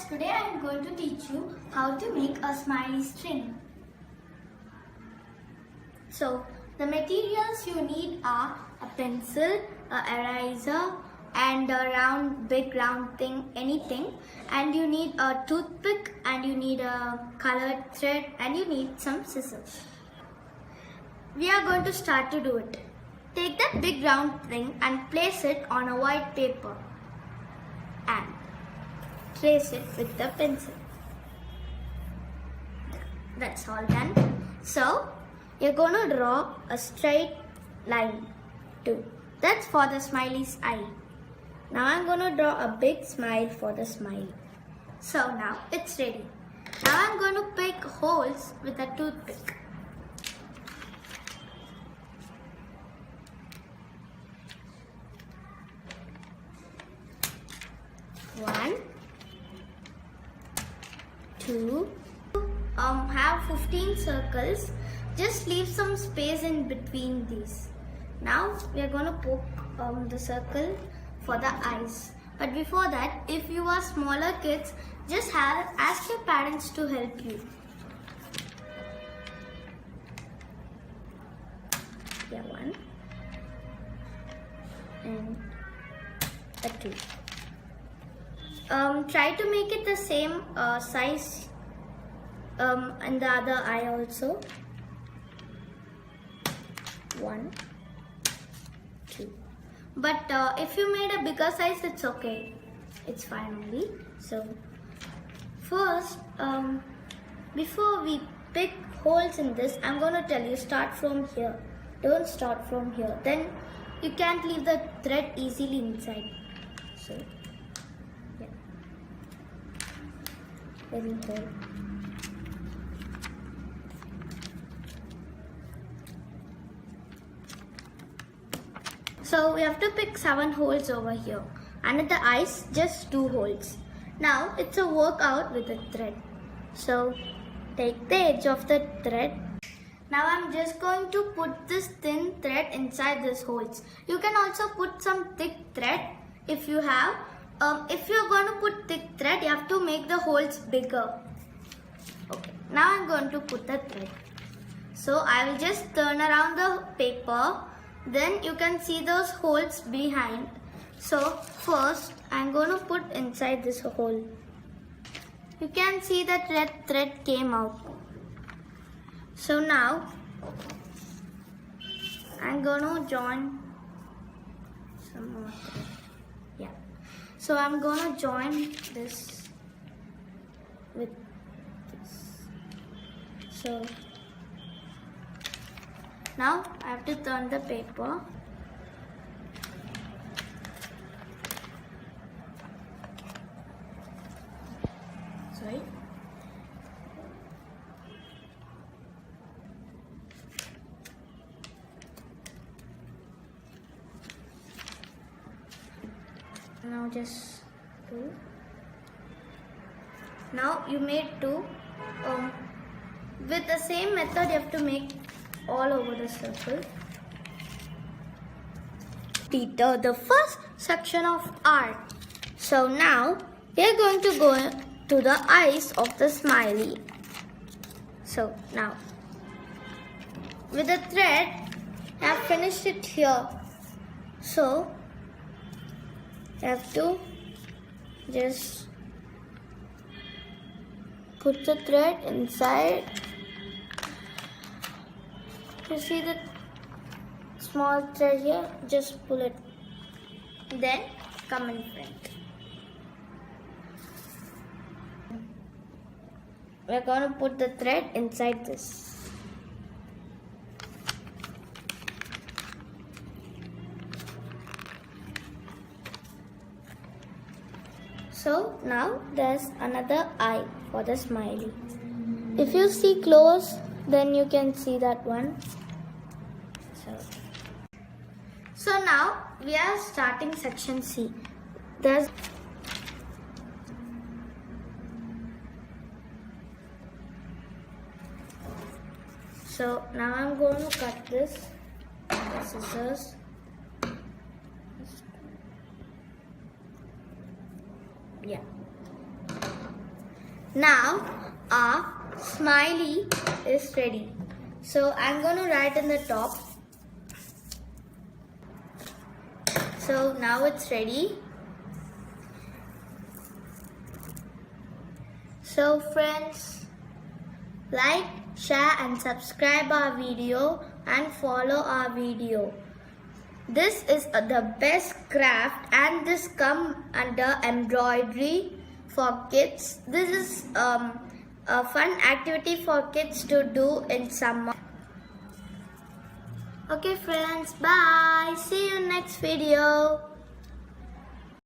Today I am going to teach you how to make a smiley string. So the materials you need are a pencil, a eraser and a big round thing, anything, and you need a toothpick and you need a colored thread and you need some scissors. We are going to start to do it. Take that big round thing and place it on a white paper and trace it with the pencil. That's all done. So you're going to draw a straight line too. That's for the smiley's eye. Now I'm going to draw a big smile for the smiley. So now it's ready. Now I'm going to pick holes with a toothpick. One, two, have 15 circles. Just leave some space in between these. Now we are going to poke the circle for the eyes. But before that, if you are smaller kids, just ask your parents to help you. Yeah, one and a two. Try to make it the same size and the other eye also. One, two. But if you made a bigger size, it's okay. It's fine only. So first, before we pick holes in this, I'm going to tell you, start from here. Don't start from here. Then you can't leave the thread easily inside. So yeah. Very hole. So we have to pick 7 holes over here, and at the eyes just 2 holes. Now it's a workout with the thread. So take the edge of the thread. Now I'm just going to put this thin thread inside these holes. You can also put some thick thread if you have. If you're going to put thick thread, you have to make the holes bigger. Okay, now I'm going to put the thread. So I will just turn around the paper. Then you can see those holes behind. So first I'm going to put inside this hole. You can see that red thread came out. So now I'm going to join some more thread. Yeah. So I'm going to join this with this. So now I have to turn the paper. Sorry. Now just 2. Now you made 2. With the same method you have to make all over the circle. The first section of art. So now we are going to go to the eyes of the smiley. So now with the thread I have finished it here. So you have to just put the thread inside. You see the small thread here? Just pull it. Then come in front. We're going to put the thread inside this. So now there's another eye for the smiley. If you see close, then you can see that one. So now we are starting section C. So now I'm going to cut this with scissors. Yeah. Now our smiley is ready. So I'm going to write in the top. So now it's ready. So friends, like, share and subscribe our video and follow our video. This is the best craft and this come under embroidery for kids. This is a fun activity for kids to do in summer. Okay friends, bye. See you next video.